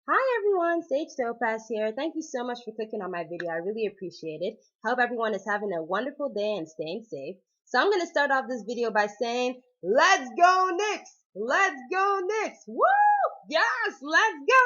Hi everyone, Sage Topaz here. Thank you so much for clicking on my video. I really appreciate it. Hope everyone is having a wonderful day and staying safe. So I'm going to start off this video by saying, let's go Knicks! Let's go Knicks! Woo! Yes, let's go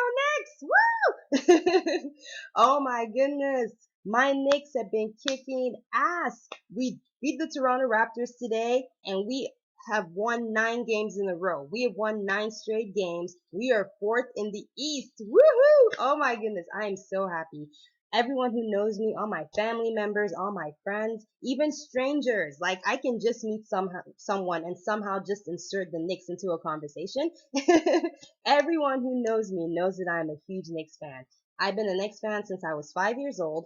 Knicks! Woo! Oh my goodness. My Knicks have been kicking ass. We beat the Toronto Raptors today and we have won 9 games in a row. We have won 9 straight games. We are fourth in the East. Woohoo! Oh my goodness, I am so happy. Everyone who knows me, all my family members, all my friends, even strangers, like I can just meet someone and somehow just insert the Knicks into a conversation. Everyone who knows me knows that I'm a huge Knicks fan. I've been a Knicks fan since I was 5 years old.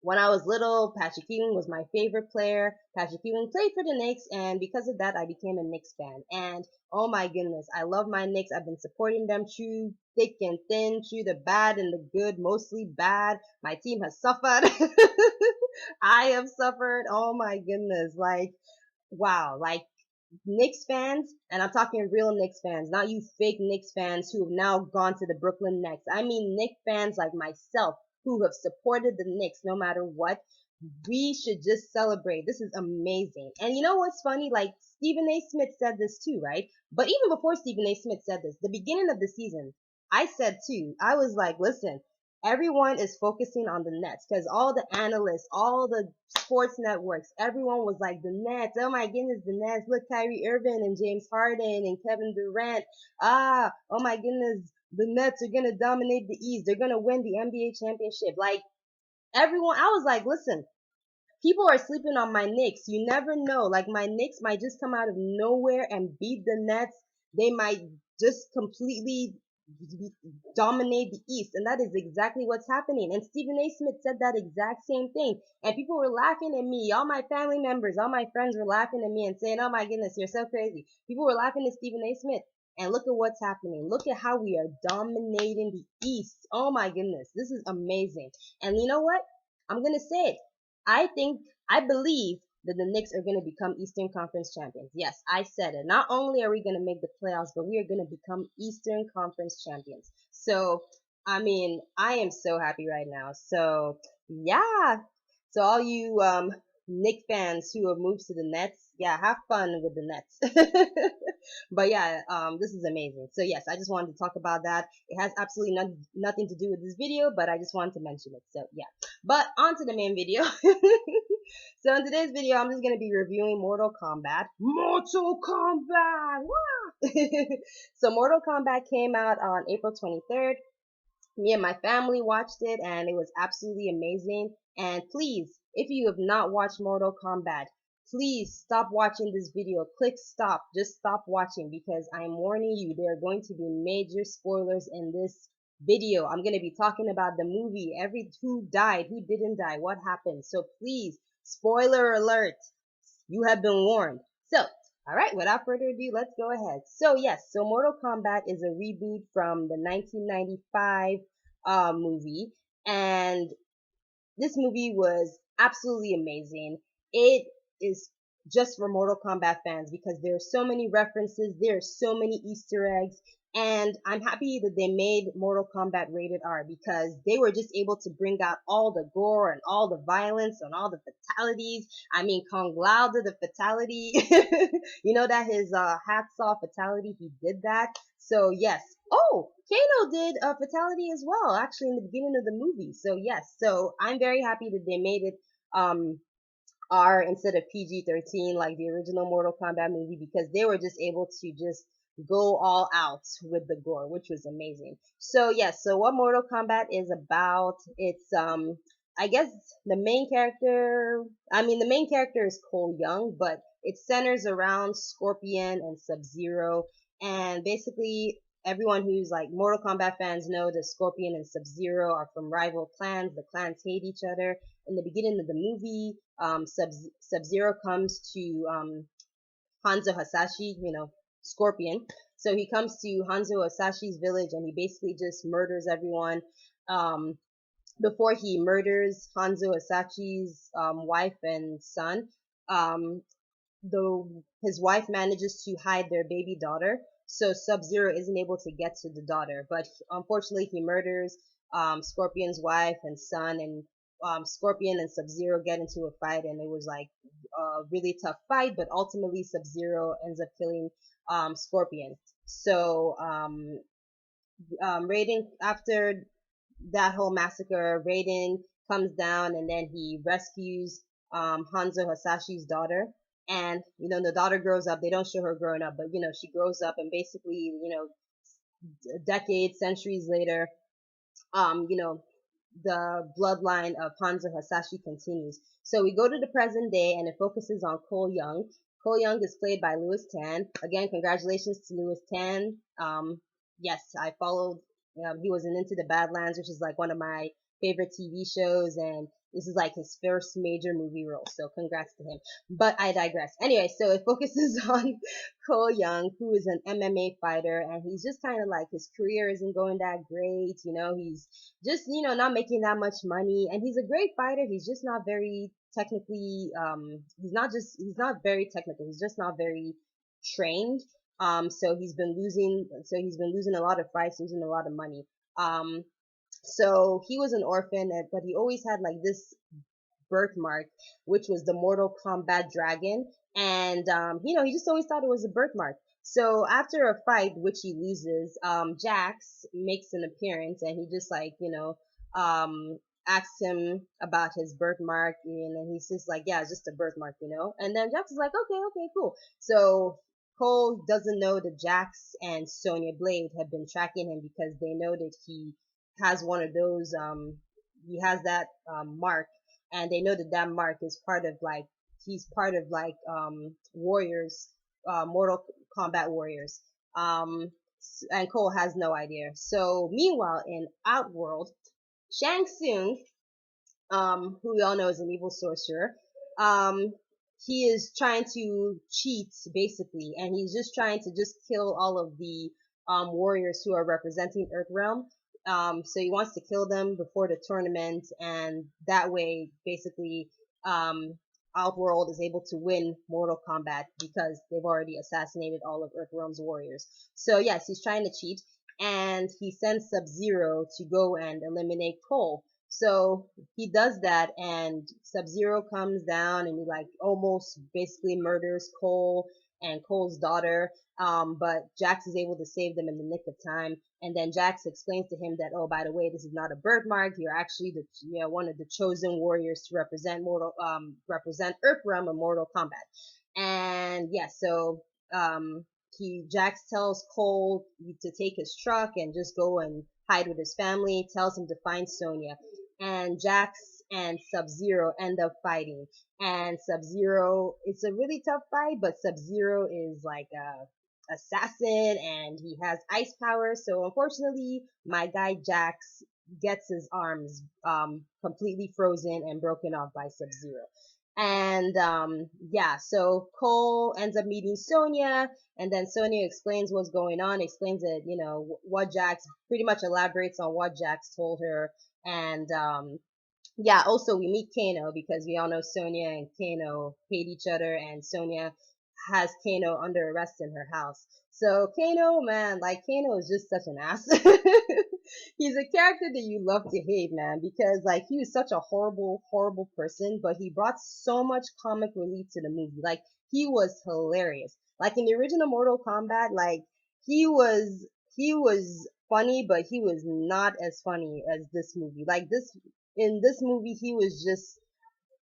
When I was little, Patrick Ewing was my favorite player. Patrick Ewing played for the Knicks, and because of that, I became a Knicks fan. And oh my goodness, I love my Knicks. I've been supporting them through thick and thin, through the bad and the good, mostly bad. My team has suffered. I have suffered. Oh my goodness. Like, wow. Like, Knicks fans, and I'm talking real Knicks fans, not you fake Knicks fans who have now gone to the Brooklyn Nets. I mean Knicks fans like myself who have supported the Knicks no matter what. We should just celebrate. This is amazing. And you know what's funny? Like Stephen A. Smith said this too, right? But even before Stephen A. Smith said this, the beginning of the season, I said too, I was like, listen, everyone is focusing on the Nets because all the analysts, all the sports networks, everyone was like, the Nets, oh my goodness, the Nets, look, Kyrie Irving and James Harden and Kevin Durant, oh my goodness, the Nets are going to dominate the East, they're going to win the NBA championship. Like, everyone, I was like, listen, people are sleeping on my Knicks. You never know. Like my Knicks might just come out of nowhere and beat the Nets. They might just completely dominate the East. And that is exactly what's happening. And Stephen A. Smith said that exact same thing. And people were laughing at me. All my family members, all my friends were laughing at me and saying, oh my goodness, you're so crazy. People were laughing at Stephen A. Smith. And look at what's happening. Look at how we are dominating the East. Oh my goodness. This is amazing. And you know what? I'm going to say it. I believe that the Knicks are going to become Eastern Conference champions. Yes, I said it. Not only are we going to make the playoffs, but we are going to become Eastern Conference champions. So, I mean, I am so happy right now. So, yeah. So all you, Knicks fans who have moved to the Nets, yeah, have fun with the Nets. But yeah, this is amazing. So yes, I just wanted to talk about that. It has absolutely nothing to do with this video, but I just wanted to mention it. So yeah. But on to the main video. So in today's video, I'm just going to be reviewing Mortal Kombat. Mortal Kombat! Wow! So Mortal Kombat came out on April 23rd. Me and my family watched it and it was absolutely amazing. And please, if you have not watched Mortal Kombat, please stop watching this video. Click stop. Just stop watching because I'm warning you, there are going to be major spoilers in this video. I'm going to be talking about the movie, who died, who didn't die, what happened. So please, spoiler alert. You have been warned. So, alright, without further ado, let's go ahead. So yes, so Mortal Kombat is a reboot from the 1995 movie, and this movie was absolutely amazing. It is just for Mortal Kombat fans because there are so many references, there are so many Easter eggs, and I'm happy that they made Mortal Kombat rated R because they were just able to bring out all the gore and all the violence and all the fatalities. I mean, Kung Lao did the fatality. You know that his hacksaw fatality, he did that. So yes. Oh, Kano did a fatality as well, actually in the beginning of the movie. So yes, so I'm very happy that they made it R instead of PG-13 like the original Mortal Kombat movie because they were just able to just go all out with the gore, which was amazing. So yes, so what Mortal Kombat is about, it's I guess the main character is Cole Young, but it centers around Scorpion and Sub-Zero, and basically everyone who's like Mortal Kombat fans know that Scorpion and Sub-Zero are from rival clans. The clans hate each other. In the beginning of the movie, Sub-Zero comes to Hanzo Hasashi, Scorpion. So he comes to Hanzo Hasashi's village and he basically just murders everyone. Um, Before he murders Hanzo Hasashi's wife and son, though his wife manages to hide their baby daughter. so Sub-Zero isn't able to get to the daughter. But unfortunately, he murders Scorpion's wife and son, and Scorpion and Sub-Zero get into a fight, and it was like a really tough fight. But ultimately, Sub-Zero ends up killing Scorpion. So Raiden, after that whole massacre, Raiden comes down and then he rescues Hanzo Hasashi's daughter. And the daughter grows up. They don't show her growing up, but she grows up, and basically, decades, centuries later, um, you know, the bloodline of Hanzo Hasashi continues. So we go to the present day, and it focuses on Cole Young. Cole Young is played by Louis Tan. Again, congratulations to Louis Tan. Yes, I followed. He was in Into the Badlands, which is like one of my favorite TV shows, and this is like his first major movie role. So congrats to him. But I digress. Anyway, so it focuses on Cole Young, who is an MMA fighter, and he's just kind of like, his career isn't going that great. He's just not making that much money, and he's a great fighter. He's just not very technically he's not very technical. He's just not very trained. So he's been losing a lot of fights, losing a lot of money. So he was an orphan, but he always had like this birthmark, which was the Mortal Kombat dragon. And, he just always thought it was a birthmark. So after a fight, which he loses, Jax makes an appearance, and he just like, asks him about his birthmark, and then he's just like, yeah, it's just a birthmark. And then Jax is like, okay, okay, cool. So Cole doesn't know that Jax and Sonya Blade have been tracking him, because they know that has one of those, he has that, mark, and they know that that mark is part of like, he's part of like warriors, Mortal Kombat warriors. And Cole has no idea. So meanwhile, in Outworld, Shang Tsung, who we all know is an evil sorcerer, um, he is trying to cheat basically, and he's just trying to just kill all of the warriors who are representing Earthrealm. So he wants to kill them before the tournament, and that way, basically, Outworld is able to win Mortal Kombat because they've already assassinated all of Earthrealm's warriors. So yes, he's trying to cheat, and he sends Sub-Zero to go and eliminate Cole. So he does that, and Sub-Zero comes down and he like almost basically murders Cole and Cole's daughter. But Jax is able to save them in the nick of time. And then Jax explains to him that, oh, by the way, this is not a birthmark. You're actually one of the chosen warriors to represent Earthrealm in Mortal Kombat. And yeah, so Jax tells Cole to take his truck and just go and hide with his family. Tells him to find Sonya, and Jax and Sub-Zero end up fighting. And Sub-Zero, it's a really tough fight, but Sub-Zero is like a assassin, and he has ice power. So unfortunately, my guy Jax gets his arms completely frozen and broken off by Sub-Zero. And yeah, so Cole ends up meeting Sonya, and then Sonya explains what's going on, explains that, what Jax, pretty much elaborates on what Jax told her. And yeah, also we meet Kano, because we all know Sonya and Kano hate each other, and Sonya has Kano under arrest in her house. So Kano, man, like, Kano is just such an ass. He's a character that you love to hate, man, because like, he was such a horrible, horrible person, but he brought so much comic relief to the movie. Like, he was hilarious. Like in the original Mortal Kombat, like, he was funny, but he was not as funny as this movie. Like, in this movie, he was just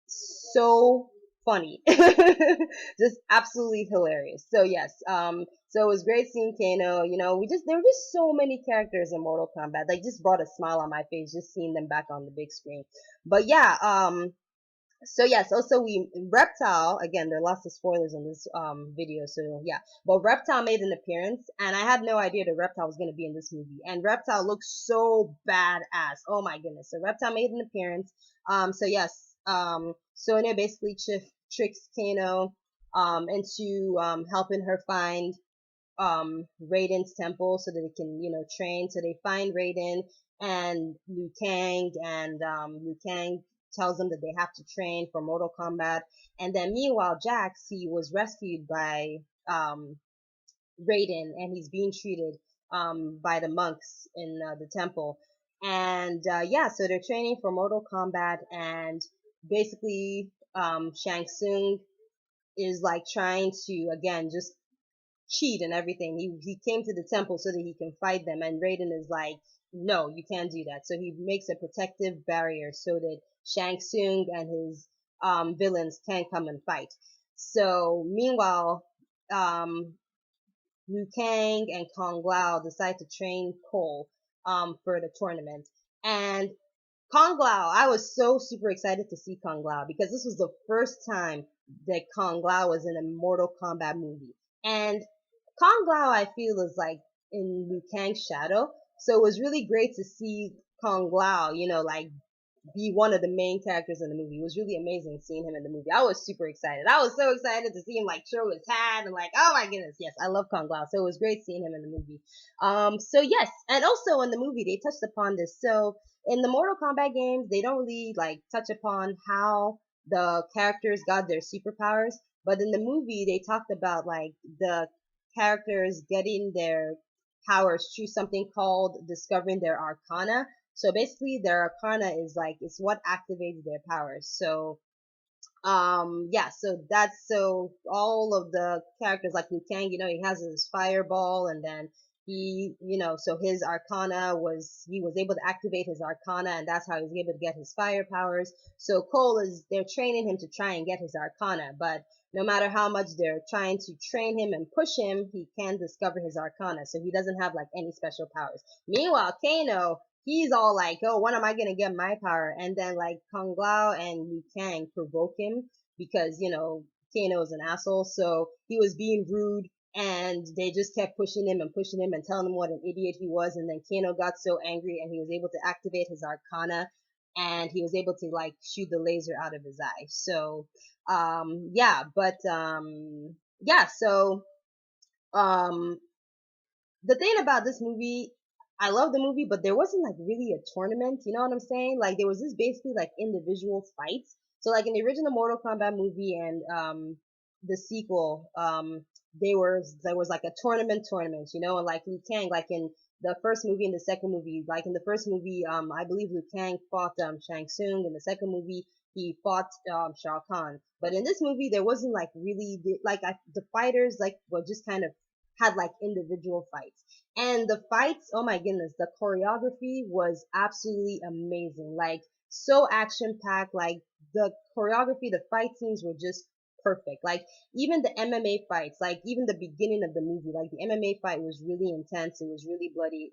so funny. Just absolutely hilarious. So yes, so it was great seeing Kano. There were just so many characters in Mortal Kombat. Like, just brought a smile on my face just seeing them back on the big screen. But yeah, so yes, also Reptile, again, there are lots of spoilers in this video, so yeah. But Reptile made an appearance, and I had no idea that Reptile was gonna be in this movie. And Reptile looks so badass. Oh my goodness. So Reptile made an appearance. So yes, Sonya basically tricks Kano into helping her find Raiden's temple so that they can, train. So they find Raiden and Liu Kang, and Liu Kang tells them that they have to train for Mortal Kombat. And then meanwhile, Jax, he was rescued by Raiden, and he's being treated by the monks in the temple. And yeah, so they're training for Mortal Kombat, and basically Shang Tsung is like trying to again just cheat and everything. He came to the temple so that he can fight them, and Raiden is like, no, you can't do that. So he makes a protective barrier so that Shang Tsung and his villains can't come and fight. So meanwhile, um, Liu Kang and Kong Lao decide to train Cole for the tournament. And Kong Lao, I was so super excited to see Kong Lao because this was the first time that Kong Lao was in a Mortal Kombat movie. And Kong Lao, I feel, is like in Liu Kang's shadow. So it was really great to see Kong Lao, like be one of the main characters in the movie. It was really amazing seeing him in the movie. I was super excited. I was so excited to see him like show his hat and like, oh my goodness, yes, I love Kong Lao. So it was great seeing him in the movie. So yes, and also in the movie they touched upon this. So in the Mortal Kombat games, they don't really like touch upon how the characters got their superpowers, but in the movie they talked about like the characters getting their powers through something called discovering their arcana. So basically their arcana is like it's what activates their powers. So yeah, so that's so all of the characters like Liu Kang, he has his fireball, and then he, so his arcana was he was able to activate his arcana, and that's how he was able to get his fire powers. So Cole is they're training him to try and get his arcana, but no matter how much they're trying to train him and push him, he can't discover his arcana, so he doesn't have like any special powers. Meanwhile, Kano, he's all like, oh, when am I gonna get my power? And then like Kung Lao and Liu Kang provoke him because, Kano is an asshole. So he was being rude, and they just kept pushing him and telling him what an idiot he was. And then Kano got so angry and he was able to activate his arcana, and he was able to like shoot the laser out of his eye. So, yeah, but, yeah, so, um, the thing about this movie, I love the movie, but there wasn't like really a tournament. You know what I'm saying? Like there was this basically like individual fights. So like in the original Mortal Kombat movie and the sequel, there was like a tournament, and like Liu Kang, like in the first movie and the second movie, like in the first movie, I believe Liu Kang fought Shang Tsung. In the second movie, he fought Shao Kahn. But in this movie, there wasn't like really the fighters like were just kind of had like individual fights. And the fights, oh my goodness, the choreography was absolutely amazing. Like so action packed, like the choreography, the fight scenes were just perfect. Like even the MMA fights, like even the beginning of the movie, like the MMA fight was really intense. It was really bloody.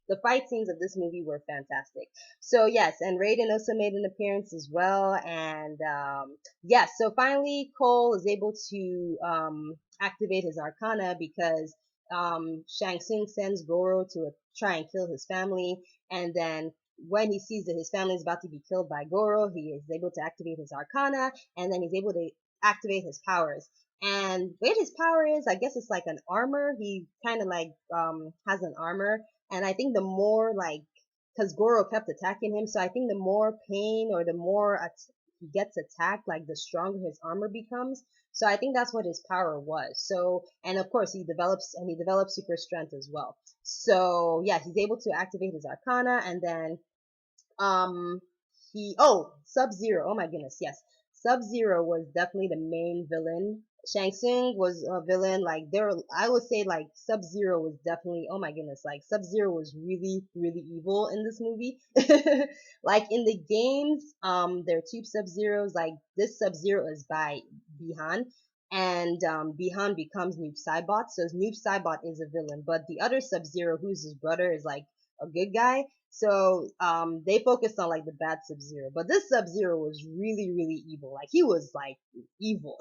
The fight scenes of this movie were fantastic. So yes, and Raiden also made an appearance as well. And yes, so finally Cole is able to activate his arcana because Shang Tsung sends Goro to try and kill his family, and then when he sees that his family is about to be killed by Goro, he is able to activate his arcana, and then he's able to activate his powers. And what his power is, I guess it's like an armor. He kind of like has an armor, and I think the more like because Goro kept attacking him, so I think the more pain or the more he gets attacked, like the stronger his armor becomes. So I think that's what his power was. So, and of course he develops super strength as well. So yeah, he's able to activate his arcana, and then um, Sub-Zero. Oh my goodness, yes. Sub-Zero was definitely the main villain. Shang Tsung was a villain. Like I would say like Sub-Zero was definitely, oh my goodness, like Sub-Zero was really, really evil in this movie. Like in the games, there are two Sub-Zeros. Like this Sub-Zero is by Bihan, and Bihan becomes Noob Saibot. So Noob Saibot is a villain, but the other Sub-Zero, who's his brother, is like a good guy. So they focused on like the bad Sub-Zero, but this Sub-Zero was really, really evil. Like he was like evil.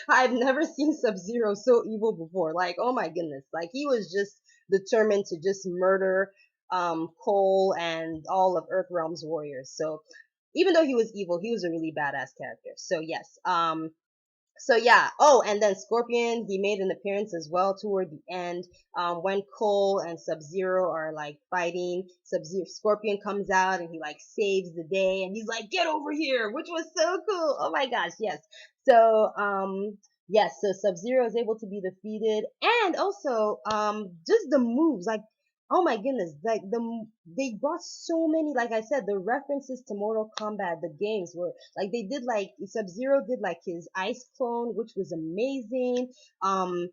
I've never seen Sub-Zero so evil before. Like oh my goodness, like he was just determined to just murder Cole and all of Earthrealm's warriors. So even though he was evil, he was a really badass character. So yes, so yeah. Oh, and then Scorpion, he made an appearance as well toward the end. When Cole and Sub-Zero are like fighting, Sub-Zero Scorpion comes out and he like saves the day, and he's like, "Get over here," which was so cool. Oh my gosh, yes. So Yes, so Sub-Zero is able to be defeated, and also just the moves, like, oh my goodness, like they brought so many, like I said, the references to Mortal Kombat, the games were like they did, like Sub-Zero did like his ice clone, which was amazing. Um,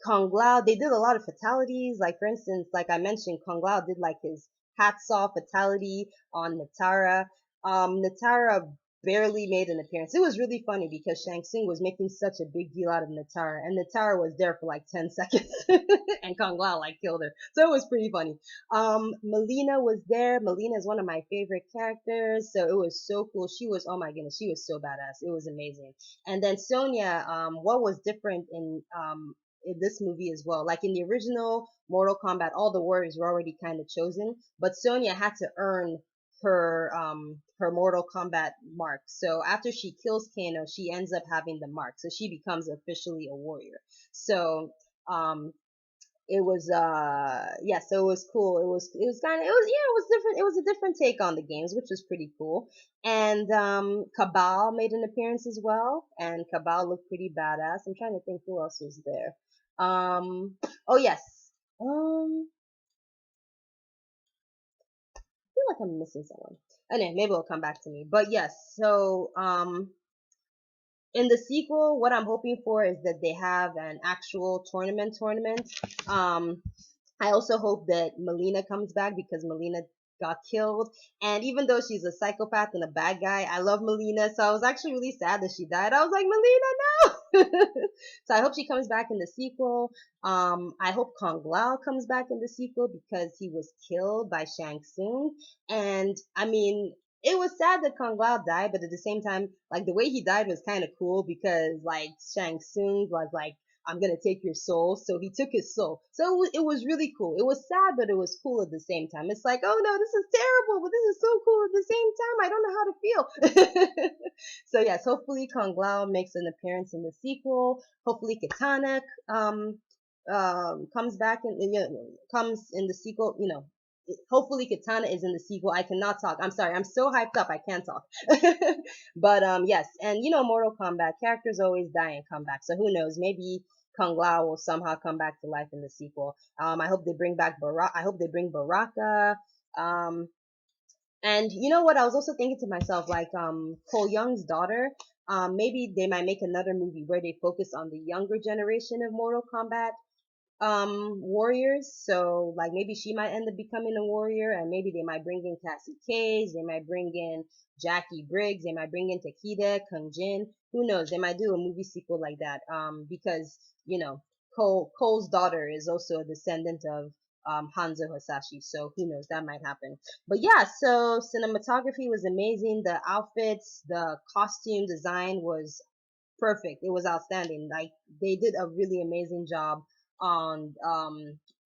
Kung Lao, they did a lot of fatalities. Like for instance, like I mentioned, Kung Lao did like his hacksaw fatality on Natara. Natara barely made an appearance. It was really funny because Shang Tsung was making such a big deal out of Natara, and Natara was there for like 10 seconds, and Kung Lao like killed her. So it was pretty funny. Melina was there. Melina is one of my favorite characters, so it was so cool. She was, oh my goodness, she was so badass. It was amazing. And then Sonya, what was different in this movie as well. Like in the original Mortal Kombat, all the warriors were already kind of chosen, but Sonya had to earn her Mortal Kombat mark. So after she kills Kano, she ends up having the mark. So she becomes officially a warrior. So um it was yeah, so it was cool. It was kind of it was yeah, it was different. It was a different take on the games, which was pretty cool. And Cabal made an appearance as well, and Cabal looked pretty badass. I'm trying to think who else was there. Oh yes. I feel like I'm missing someone. Anyway, maybe it'll come back to me. But yes, so in the sequel, what I'm hoping for is that they have an actual tournament. Um, I also hope that Melina comes back because Melina got killed. And even though she's a psychopath and a bad guy, I love Melina. So I was actually really sad that she died. I was like, Melina, no! So I hope she comes back in the sequel. I hope Kong Lao comes back in the sequel because he was killed by Shang Tsung. And I mean, it was sad that Kung Lao died, but at the same time, like the way he died was kind of cool because like Shang Tsung was like, I'm gonna take your soul. So he took his soul. So it was really cool. It was sad, but it was cool at the same time. It's like, oh no, this is terrible, but this is so cool at the same time. I don't know how to feel. So yes, hopefully Kung Lao makes an appearance in the sequel. Hopefully Katana comes back and you know, comes in the sequel. You know, hopefully Katana is in the sequel. I cannot talk. I'm sorry. I'm so hyped up. I can't talk. But yes, and you know, Mortal Kombat characters always die and come back. So who knows? Maybe Kung Lao will somehow come back to life in the sequel. I hope they bring back Barak. I hope they bring Baraka. Um, and you know what? I was also thinking to myself, like, Cole Young's daughter. Maybe they might make another movie where they focus on the younger generation of Mortal Kombat warriors. So like maybe she might end up becoming a warrior, and maybe they might bring in Cassie Cage, they might bring in Jackie Briggs, they might bring in Takeda, Kung Jin. Who knows? They might do a movie sequel like that. Because you know Cole's daughter is also a descendant of Hanzo Hasashi, so who knows? That might happen. But yeah, so cinematography was amazing. The outfits, the costume design was perfect. It was outstanding. Like they did a really amazing job on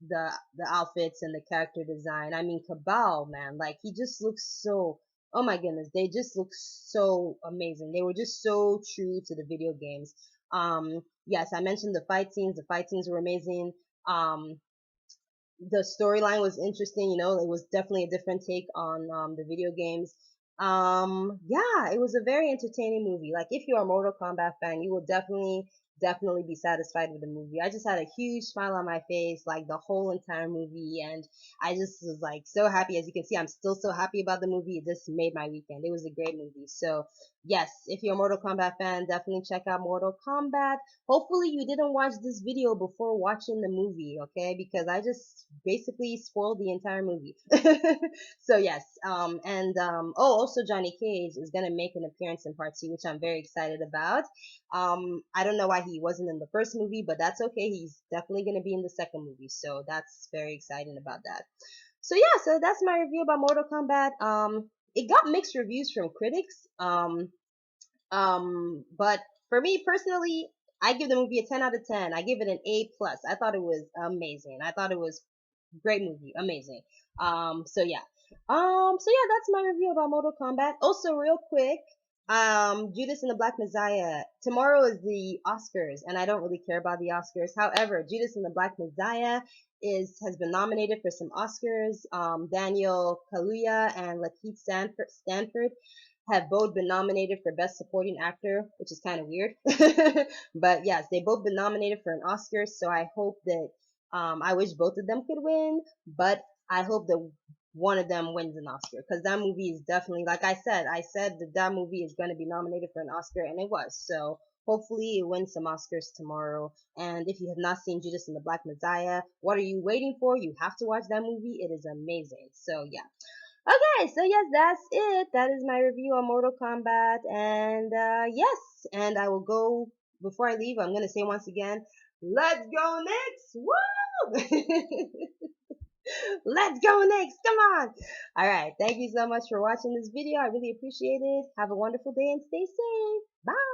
the outfits and the character design. I mean, Cabal, man, like he just looks so. Oh my goodness, they just look so amazing. They were just so true to the video games. Yes, I mentioned the fight scenes. The fight scenes were amazing. Um, the storyline was interesting. You know, it was definitely a different take on the video games. Yeah, it was a very entertaining movie. Like, if you're a Mortal Kombat fan, you will definitely be satisfied with the movie. I just had a huge smile on my face, like the whole entire movie, and I just was like so happy. As you can see, I'm still so happy about the movie. It just made my weekend. It was a great movie. So, yes, if you're a Mortal Kombat fan, definitely check out Mortal Kombat. Hopefully you didn't watch this video before watching the movie, okay? Because I just basically spoiled the entire movie. So yes, oh, also Johnny Cage is gonna make an appearance in part 2, which I'm very excited about. I don't know why he wasn't in the first movie, but that's okay. He's definitely gonna be in the second movie, so that's very exciting about that. So yeah, so that's my review about Mortal Kombat. It got mixed reviews from critics. But for me personally, I give the movie a 10 out of 10. I give it an A plus. I thought it was amazing. I thought it was great movie, amazing. So yeah, that's my review about Mortal Kombat. Also, real quick, Judas and the Black Messiah. Tomorrow is the Oscars, and I don't really care about the Oscars. However, Judas and the Black Messiah has been nominated for some Oscars. Daniel Kaluuya and Lakeith Stanford. have both been nominated for Best Supporting Actor, which is kind of weird. But yes, they both been nominated for an Oscar, so I hope that I wish both of them could win, but I hope that one of them wins an Oscar because that movie is definitely, like I said that that movie is going to be nominated for an Oscar, and it was. So hopefully it wins some Oscars tomorrow. And if you have not seen Judas and the Black Messiah, what are you waiting for? You have to watch that movie. It is amazing. So yeah. Okay, so yes, that's it. That is my review on Mortal Kombat. And yes, and I will go, before I leave, I'm going to say once again, let's go next. Woo! Let's go next. Come on. All right. Thank you so much for watching this video. I really appreciate it. Have a wonderful day and stay safe. Bye.